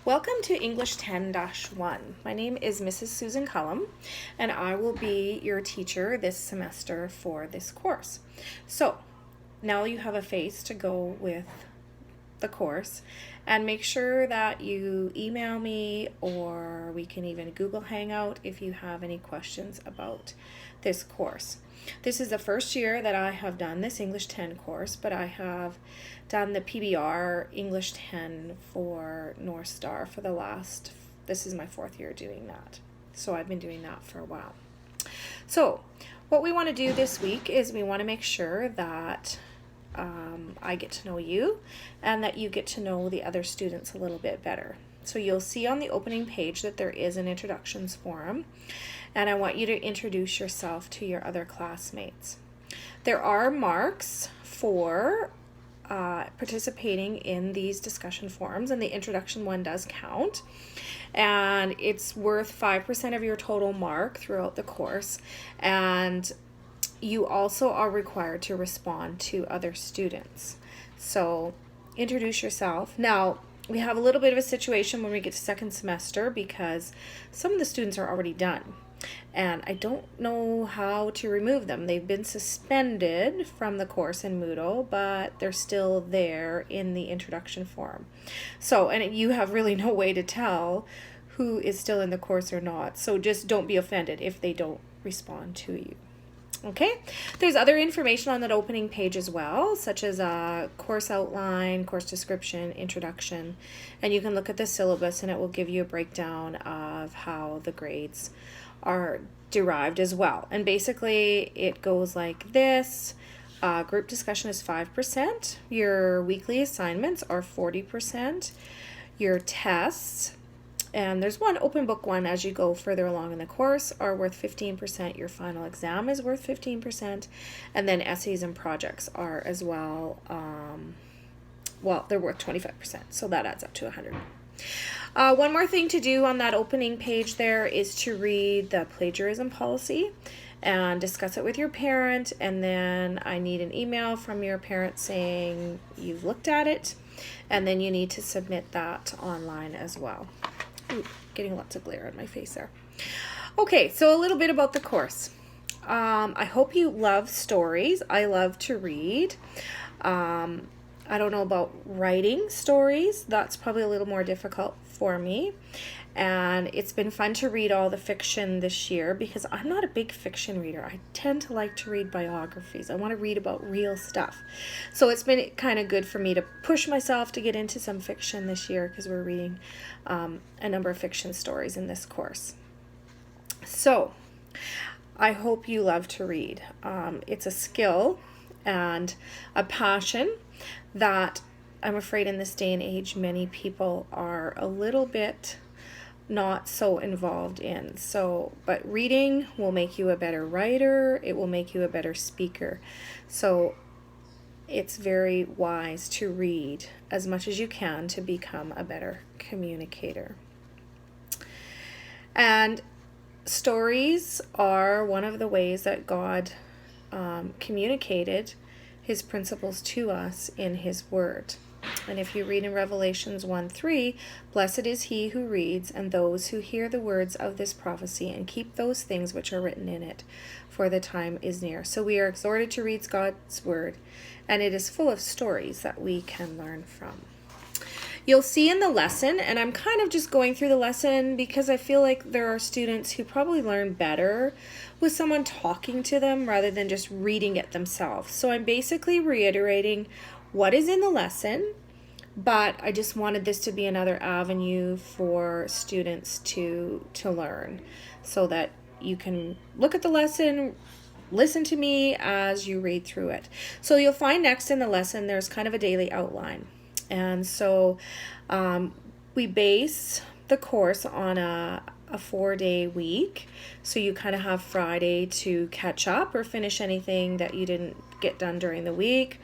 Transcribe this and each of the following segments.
Welcome to English 10-1. My name is Mrs. Susan Cullum, and I will be your teacher this semester for this course. So, now you have a face to go with the course, and make sure that you email me, or we can even Google Hangout if you have any questions about this course. This is the first year that I have done this English 10 course, but I have done the PBR English 10 for North Star for this is my 4th year doing that. So I've been doing that for a while. So what we want to do this week is we want to make sure that I get to know you and that you get to know the other students a little bit better. So you'll see on the opening page that there is an introductions forum, and I want you to introduce yourself to your other classmates. There are marks for participating in these discussion forums, and the introduction one does count, and it's worth 5% of your total mark throughout the course, and you also are required to respond to other students. So introduce yourself. Now, we have a little bit of a situation when we get to second semester because some of the students are already done, and I don't know how to remove them. They've been suspended from the course in Moodle, but they're still there in the introduction forum. So, and you have really no way to tell who is still in the course or not. So just don't be offended if they don't respond to you. Okay, there's other information on that opening page as well, such as a course outline, course description, introduction, and you can look at the syllabus and it will give you a breakdown of how the grades are derived as well. And basically it goes like this. Group discussion is 5%, your weekly assignments are 40%, your tests, and there's one open book one as you go further along in the course, are worth 15%. Your final exam is worth 15%. And then essays and projects are as well, they're worth 25%. So that adds up to 100. One more thing to do on that opening page there is to read the plagiarism policy and discuss it with your parent. And then I need an email from your parent saying you've looked at it. And then you need to submit that online as well. Ooh, getting lots of glare on my face there. Okay, so a little bit about the course. I hope you love stories. I love to read. I don't know about writing stories. That's probably a little more difficult for me. And it's been fun to read all the fiction this year because I'm not a big fiction reader. I tend to like to read biographies. I want to read about real stuff. So it's been kind of good for me to push myself to get into some fiction this year because we're reading a number of fiction stories in this course. So I hope you love to read. It's a skill and a passion that I'm afraid in this day and age many people are a little bit not so involved in. But reading will make you a better writer. It will make you a better speaker. So it's very wise to read as much as you can to become a better communicator. And stories are one of the ways that God communicated his principles to us in his word. And if you read in Revelations 1:3, blessed is he who reads and those who hear the words of this prophecy and keep those things which are written in it, for the time is near. So we are exhorted to read God's word, and it is full of stories that we can learn from. You'll see in the lesson, and I'm kind of just going through the lesson because I feel like there are students who probably learn better with someone talking to them rather than just reading it themselves. So I'm basically reiterating what is in the lesson, but I just wanted this to be another avenue for students to learn so that you can look at the lesson, listen to me as you read through it. So you'll find next in the lesson there's kind of a daily outline. And so we base the course on a 4-day week. So you kind of have Friday to catch up or finish anything that you didn't get done during the week,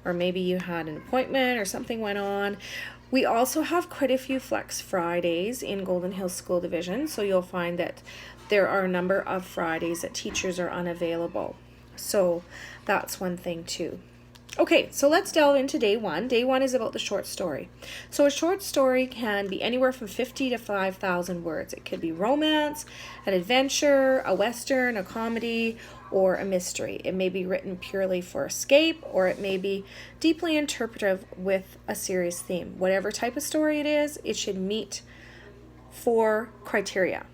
or maybe you had an appointment or something went on. We also have quite a few Flex Fridays in Golden Hills School Division. So you'll find that there are a number of Fridays that teachers are unavailable. So that's one thing too. Okay, so let's delve into day one. Day one is about the short story. So a short story can be anywhere from 50 to 5,000 words. It could be romance, an adventure, a western, a comedy, or a mystery. It may be written purely for escape, or it may be deeply interpretive with a serious theme. Whatever type of story it is, it should meet 4 criteria.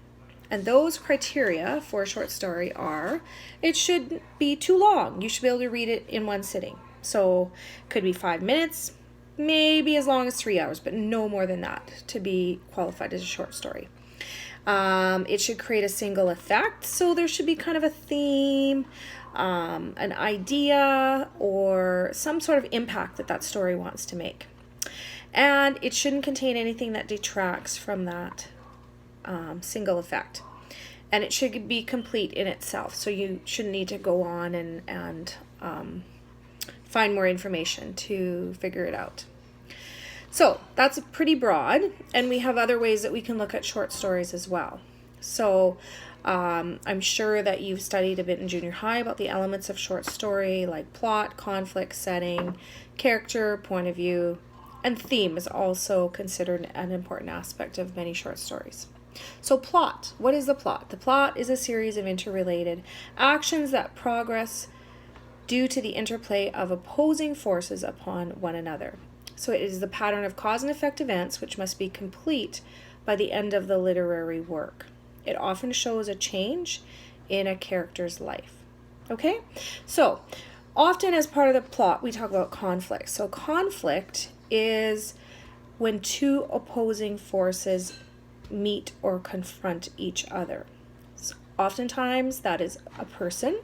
And those criteria for a short story are, it shouldn't be too long. You should be able to read it in one sitting. So it could be 5 minutes, maybe as long as 3 hours, but no more than that to be qualified as a short story. It should create a single effect. So there should be kind of a theme, an idea, or some sort of impact that story wants to make. And it shouldn't contain anything that detracts from that single effect. And it should be complete in itself. So you shouldn't need to go on and find more information to figure it out. So that's pretty broad, and we have other ways that we can look at short stories as well. So I'm sure that you've studied a bit in junior high about the elements of short story, like plot, conflict, setting, character, point of view, and theme is also considered an important aspect of many short stories. So plot, what is the plot? The plot is a series of interrelated actions that progress due to the interplay of opposing forces upon one another. So it is the pattern of cause and effect events which must be complete by the end of the literary work. It often shows a change in a character's life. Okay? So often as part of the plot, we talk about conflict. So conflict is when 2 opposing forces meet or confront each other. So oftentimes that is a person.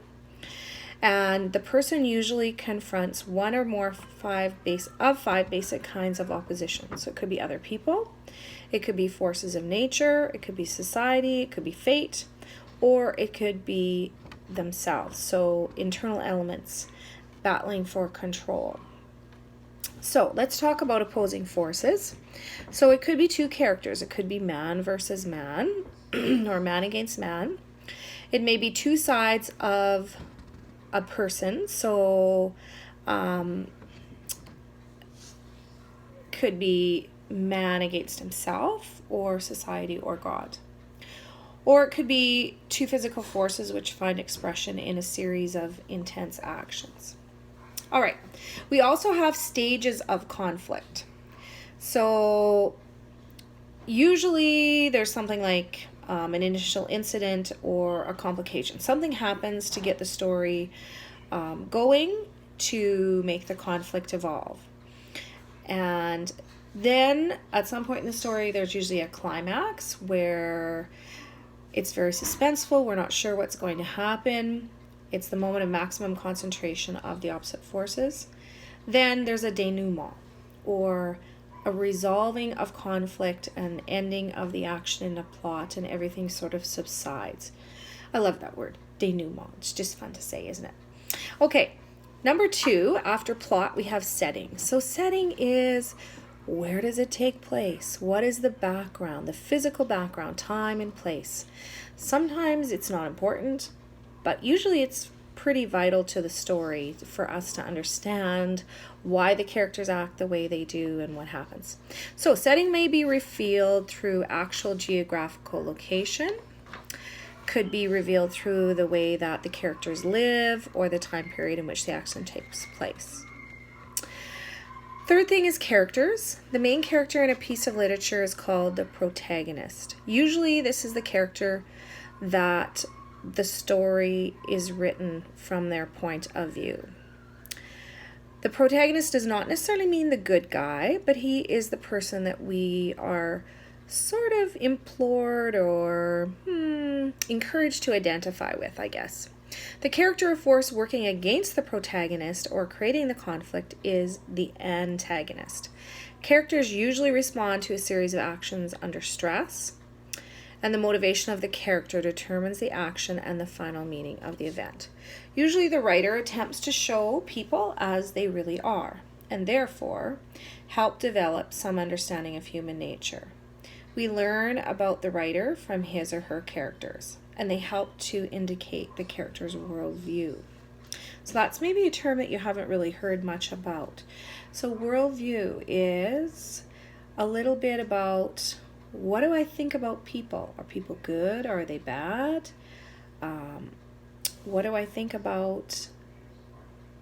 And the person usually confronts one or more 5 basic kinds of opposition. So it could be other people, it could be forces of nature, it could be society, it could be fate, or it could be themselves. So internal elements battling for control. So let's talk about opposing forces. So it could be 2 characters. It could be man versus man or man against man. It may be 2 sides of a person, so could be man against himself or society or God. Or it could be 2 physical forces which find expression in a series of intense actions. All right, we also have stages of conflict. So usually there's something like an initial incident or a complication. Something happens to get the story going to make the conflict evolve. And then at some point in the story, there's usually a climax where it's very suspenseful. We're not sure what's going to happen. It's the moment of maximum concentration of the opposite forces. Then there's a denouement, or a resolving of conflict and ending of the action in a plot, and everything sort of subsides. I love that word, denouement. It's just fun to say, isn't it? Okay, number 2, after plot, we have setting. So setting is, where does it take place? What is the background, the physical background, time and place? Sometimes it's not important, but usually it's pretty vital to the story for us to understand why the characters act the way they do and what happens. So setting may be revealed through actual geographical location, could be revealed through the way that the characters live or the time period in which the action takes place. Third thing is characters. The main character in a piece of literature is called the protagonist. Usually this is the character that the story is written from their point of view. The protagonist does not necessarily mean the good guy, but he is the person that we are sort of implored or encouraged to identify with, I guess. The character or force working against the protagonist or creating the conflict is the antagonist. Characters usually respond to a series of actions under stress, and the motivation of the character determines the action and the final meaning of the event. Usually the writer attempts to show people as they really are, and therefore help develop some understanding of human nature. We learn about the writer from his or her characters, and they help to indicate the character's worldview. So that's maybe a term that you haven't really heard much about. So worldview is a little bit about, what do I think about people? Are people good? Are they bad? What do I think about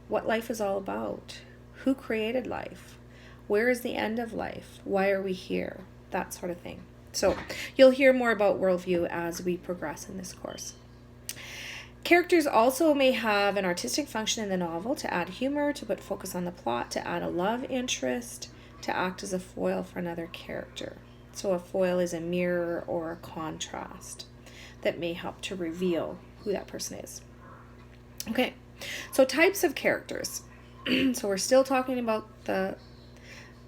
what life is all about? Who created life? Where is the end of life? Why are we here? That sort of thing. So you'll hear more about worldview as we progress in this course. Characters also may have an artistic function in the novel to add humor, to put focus on the plot, to add a love interest, to act as a foil for another character. So a foil is a mirror or a contrast that may help to reveal who that person is. Okay, so types of characters. So we're still talking about the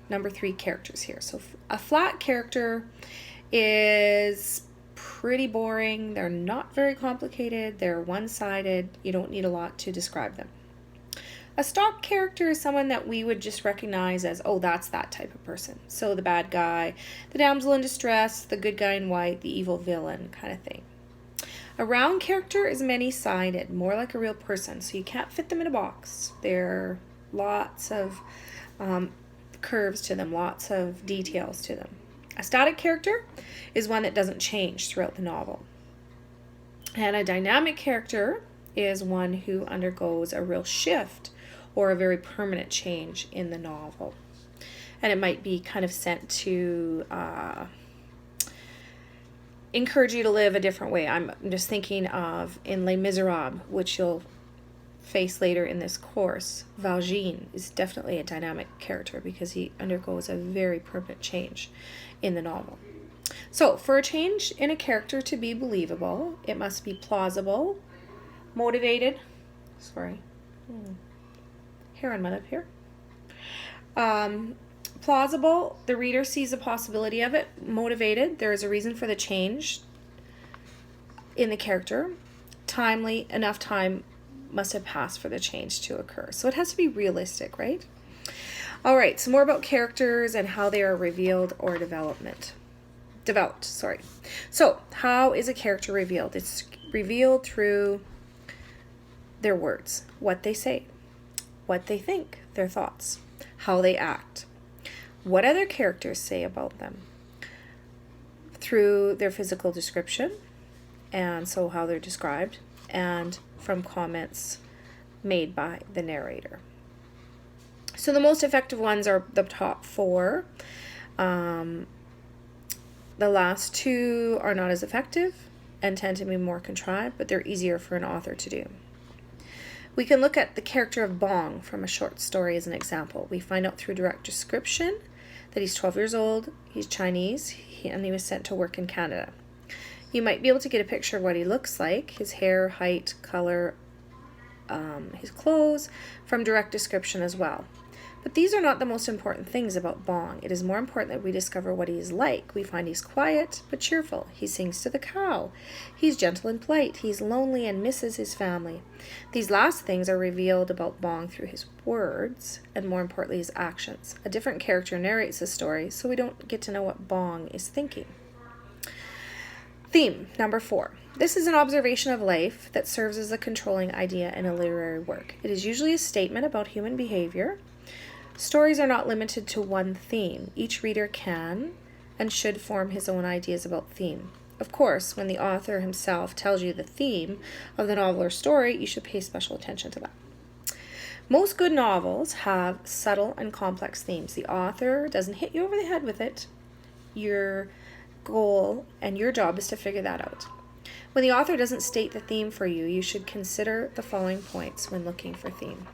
number 3 characters here. So a flat character is pretty boring. They're not very complicated. They're one-sided. You don't need a lot to describe them. A stock character is someone that we would just recognize as, oh, that's that type of person. So the bad guy, the damsel in distress, the good guy in white, the evil villain kind of thing. A round character is many-sided, more like a real person, so you can't fit them in a box. There are lots of curves to them, lots of details to them. A static character is one that doesn't change throughout the novel. And a dynamic character is one who undergoes a real shift or a very permanent change in the novel. And it might be kind of sent to encourage you to live a different way. I'm just thinking of in Les Miserables, which you'll face later in this course. Valjean is definitely a dynamic character because he undergoes a very permanent change in the novel. So for a change in a character to be believable, it must be plausible, motivated, hair on my lip here. Plausible, the reader sees a possibility of it. Motivated, there is a reason for the change in the character. Timely, enough time must have passed for the change to occur. So it has to be realistic, right? All right, so more about characters and how they are revealed or developed. So how is a character revealed? It's revealed through their words, what they say, what they think, their thoughts, how they act, what other characters say about them, through their physical description, and so how they're described, and from comments made by the narrator. So the most effective ones are the top 4. The last 2 are not as effective and tend to be more contrived, but they're easier for an author to do. We can look at the character of Bong from a short story as an example. We find out through direct description that he's 12 years old, he's Chinese, and he was sent to work in Canada. You might be able to get a picture of what he looks like, his hair, height, color, his clothes, from direct description as well. But these are not the most important things about Bong. It is more important that we discover what he is like. We find he's quiet but cheerful. He sings to the cow. He's gentle and polite. He's lonely and misses his family. These last things are revealed about Bong through his words and, more importantly, his actions. A different character narrates the story, so we don't get to know what Bong is thinking. Theme, number 4. This is an observation of life that serves as a controlling idea in a literary work. It is usually a statement about human behavior. Stories are not limited to one theme. Each reader can and should form his own ideas about theme. Of course, when the author himself tells you the theme of the novel or story, you should pay special attention to that. Most good novels have subtle and complex themes. The author doesn't hit you over the head with it. Your goal and your job is to figure that out. When the author doesn't state the theme for you, you should consider the following points when looking for theme.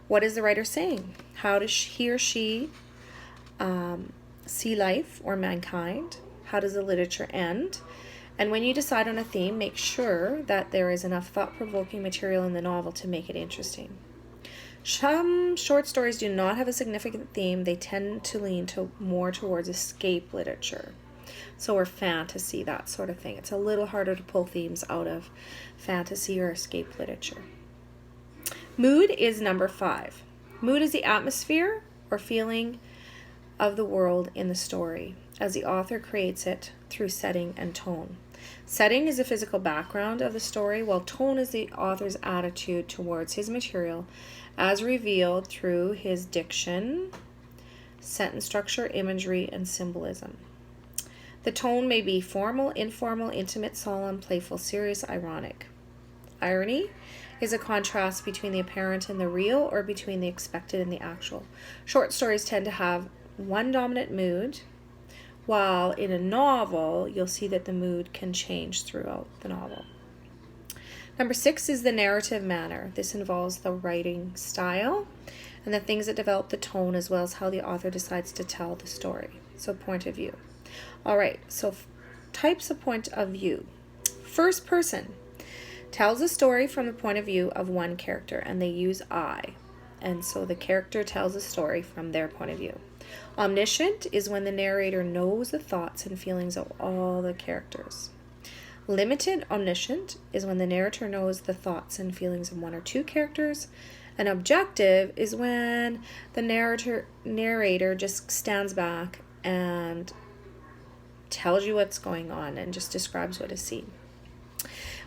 What is the writer saying? How does he or she see life or mankind? How does the literature end? And when you decide on a theme, make sure that there is enough thought-provoking material in the novel to make it interesting. Some short stories do not have a significant theme. They tend to lean more towards escape literature. So, or fantasy, that sort of thing. It's a little harder to pull themes out of fantasy or escape literature. Mood is number 5. Mood is the atmosphere or feeling of the world in the story. as the author creates it through setting and tone. Setting is the physical background of the story, while tone is the author's attitude towards his material as revealed through his diction, sentence structure, imagery, and symbolism. The tone may be formal, informal, intimate, solemn, playful, serious, ironic. Irony is a contrast between the apparent and the real, or between the expected and the actual. Short stories tend to have one dominant mood, while in a novel, you'll see that the mood can change throughout the novel. Number 6 is the narrative manner. This involves the writing style and the things that develop the tone, as well as how the author decides to tell the story. So point of view. All right, so types of point of view. First person tells a story from the point of view of one character, and they use I. And so the character tells a story from their point of view. Omniscient is when the narrator knows the thoughts and feelings of all the characters. Limited omniscient is when the narrator knows the thoughts and feelings of one or two characters. And objective is when the narrator just stands back and tells you what's going on and just describes what is seen.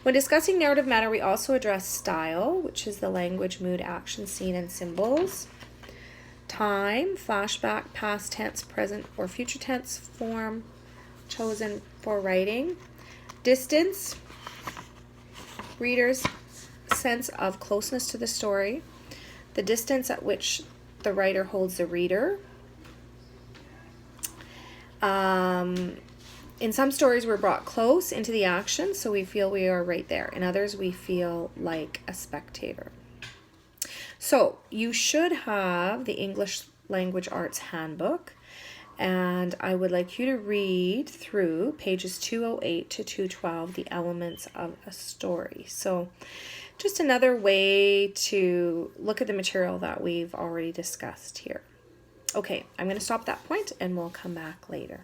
When discussing narrative matter, we also address style, which is the language, mood, action, scene, and symbols. Time, flashback, past tense, present, or future tense form chosen for writing. Distance, reader's sense of closeness to the story. The distance at which the writer holds the reader. In some stories, we're brought close into the action, so we feel we are right there. In others, we feel like a spectator. So you should have the English Language Arts Handbook, and I would like you to read through pages 208 to 212, the elements of a story. So just another way to look at the material that we've already discussed here. Okay, I'm going to stop that point and we'll come back later.